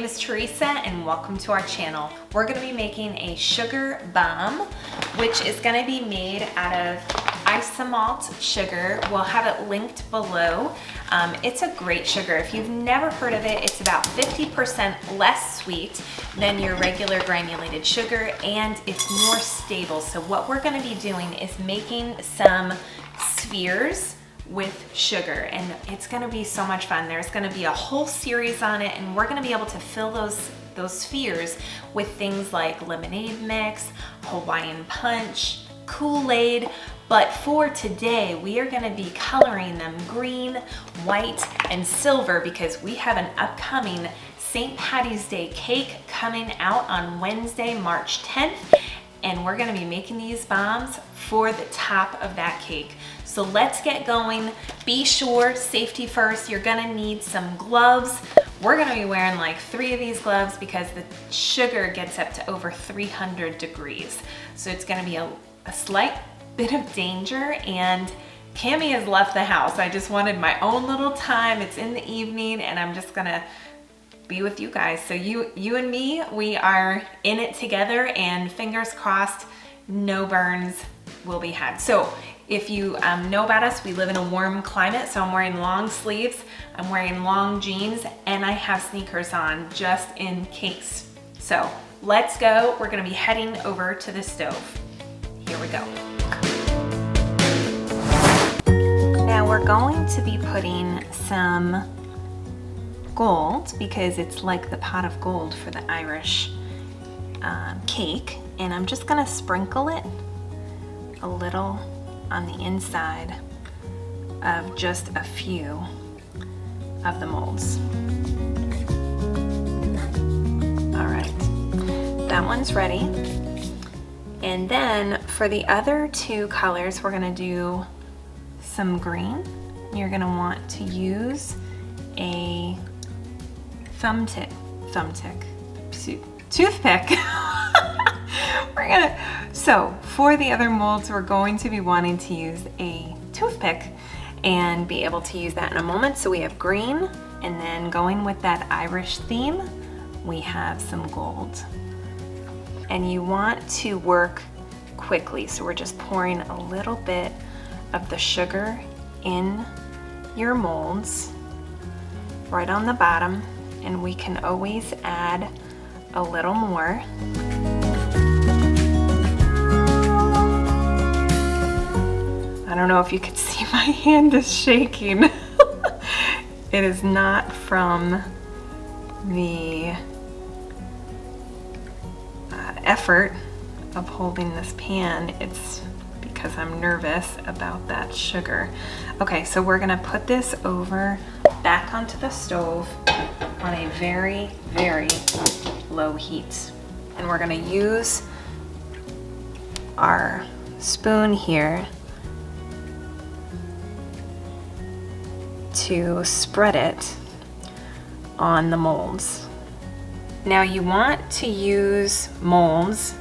is Teresa and welcome to our channel. We're gonna be making a sugar bomb, which is gonna be made out of Isomalt sugar. We'll have it linked below. It's a great sugar. If you've never heard of it, it's about 50% less sweet than your regular granulated sugar, and it's more stable. So what we're gonna be doing is making some spheres with sugar, and it's gonna be so much fun. There's gonna be a whole series on it, and we're gonna be able to fill those spheres with things like lemonade mix, Hawaiian punch, Koolaide. But for today, we are gonna be coloring them green, white, and silver because we have an upcoming St. Patty's Day cake coming out on Wednesday, March 10th, and we're gonna be making these bombs for the top of that cake. So let's get going. Be sure, safety first, you're gonna need some gloves. We're gonna be wearing like 3 of these gloves because the sugar gets up to over 300 degrees. So it's gonna be a slight bit of danger, and Cammie has left the house. I just wanted my own little time. It's in the evening and I'm just gonna be with you guys. So you and me, we are in it together, and fingers crossed, no burns will be had. So if you know about us, we live in a warm climate, so I'm wearing long sleeves, I'm wearing long jeans, and I have sneakers on just in case. So let's go. We're gonna be heading over to the stove. Here we go. Now we're going to be putting some gold, because it's like the pot of gold for the Irish cake, and I'm just gonna sprinkle it a little on the inside of just a few of the molds. All right, that one's ready. And then for the other 2 colors, we're gonna do some green. You're gonna want to use a toothpick. So for the other molds, we're going to be wanting to use a toothpick and be able to use that in a moment. So we have green, and then going with that Irish theme, we have some gold. And you want to work quickly, so we're just pouring a little bit of the sugar in your molds right on the bottom, and we can always add a little more. I don't know if you can see, my hand is shaking. It is not from the effort of holding this pan, it's because I'm nervous about that sugar. Okay, so we're gonna put this over back onto the stove on a very, very low heat. And we're gonna use our spoon here to spread it on the molds. Now you want to use molds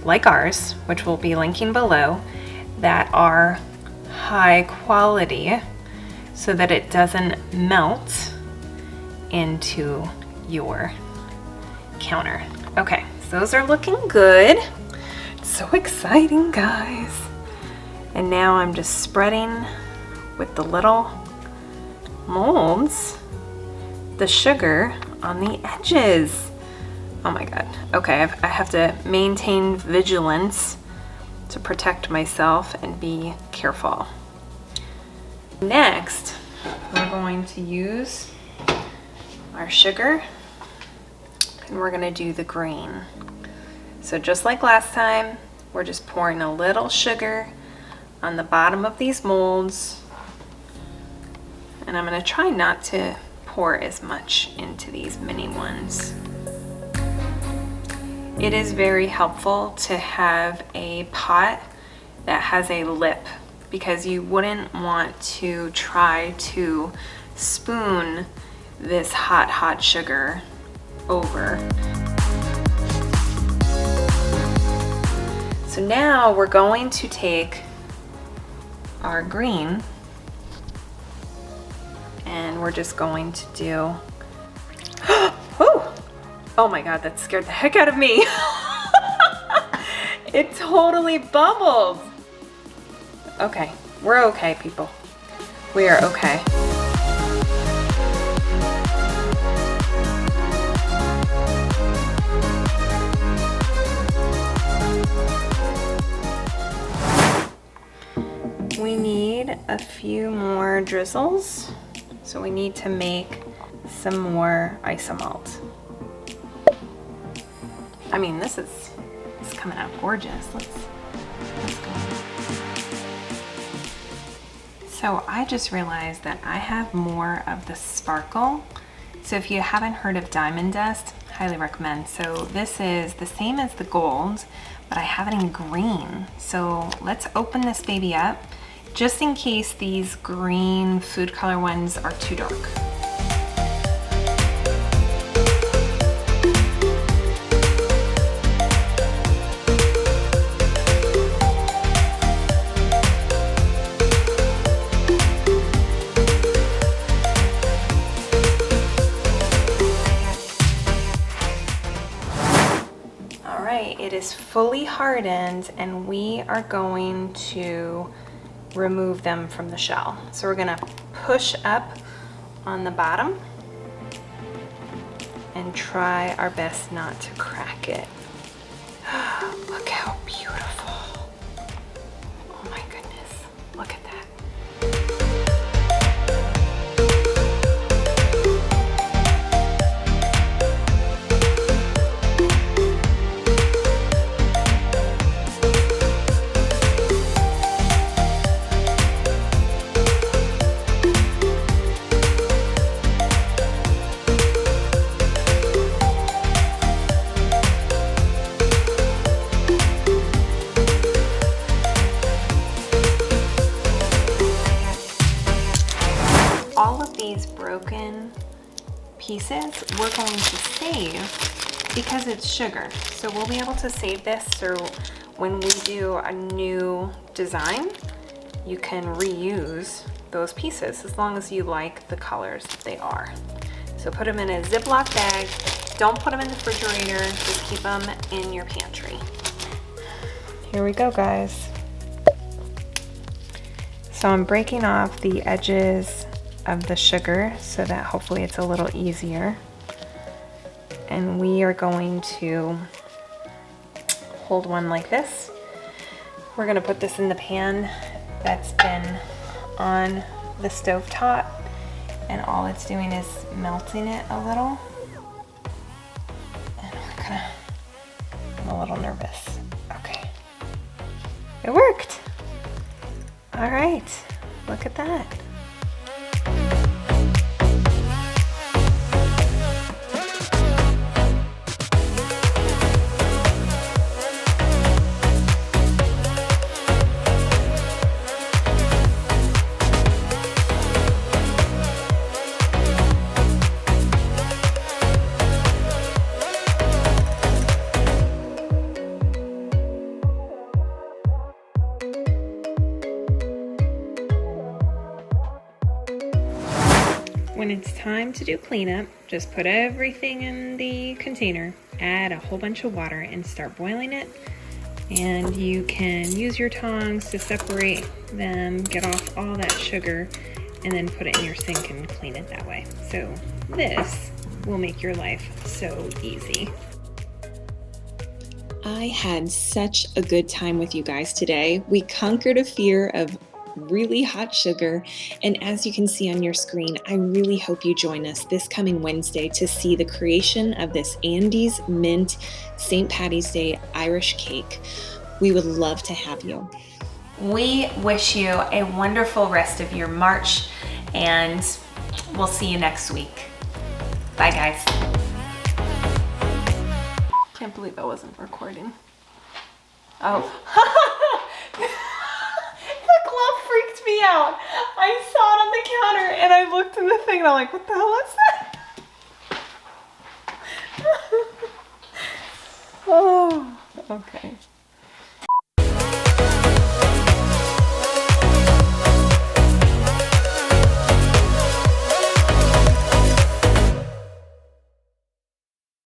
like ours, which we'll be linking below, that are high quality so that it doesn't melt into your counter. Okay, so those are looking good. It's so exciting, guys. And now I'm just spreading with the little molds the sugar on the edges. Oh my God. Okay, I have to maintain vigilance to protect myself and be careful. Next, we're going to use our sugar, and we're gonna do the green. So just like last time, we're just pouring a little sugar on the bottom of these molds, and I'm gonna try not to pour as much into these mini ones. It is very helpful to have a pot that has a lip, because you wouldn't want to try to spoon this hot sugar over. So now we're going to take our green, and we're just going to do, oh, Oh my God, that scared the heck out of me. It totally bubbled. Okay, we're okay, people. We are okay. We need a few more drizzles. So we need to make some more Isomalt. I mean, this is coming out gorgeous. Let's go. So I just realized that I have more of the sparkle. So if you haven't heard of diamond dust, highly recommend. So this is the same as the gold, but I have it in green. So let's open this baby up, just in case these green food color ones are too dark. It is fully hardened and we are going to remove them from the shell. So we're gonna push up on the bottom and try our best not to crack it. Look how beautiful. Oh my goodness, look at that. All of these broken pieces we're going to save because it's sugar. So we'll be able to save this so when we do a new design, you can reuse those pieces as long as you like the colors that they are. So put them in a Ziploc bag. Don't put them in the refrigerator, just keep them in your pantry. Here we go, guys. So I'm breaking off the edges of the sugar so that hopefully it's a little easier. And we are going to hold one like this. We're gonna put this in the pan that's been on the stove top, and all it's doing is melting it a little. And I'm a little nervous. Okay, it worked. All right, look at that. When it's time to do cleanup, just put everything in the container, add a whole bunch of water and start boiling it. And you can use your tongs to separate them, get off all that sugar, and then put it in your sink and clean it that way. So this will make your life so easy. I had such a good time with you guys today. We conquered a fear of really hot sugar, and as you can see on your screen, I really hope you join us this coming Wednesday to see the creation of this Andes Mint St. Patty's Day Irish cake. We would love to have you. We wish you a wonderful rest of your March, and we'll see you next week. Bye, guys. Can't believe I wasn't recording. Oh. The glove freaked me out. I saw it on the counter and I looked in the thing and I'm like, what the hell is that? Oh, okay.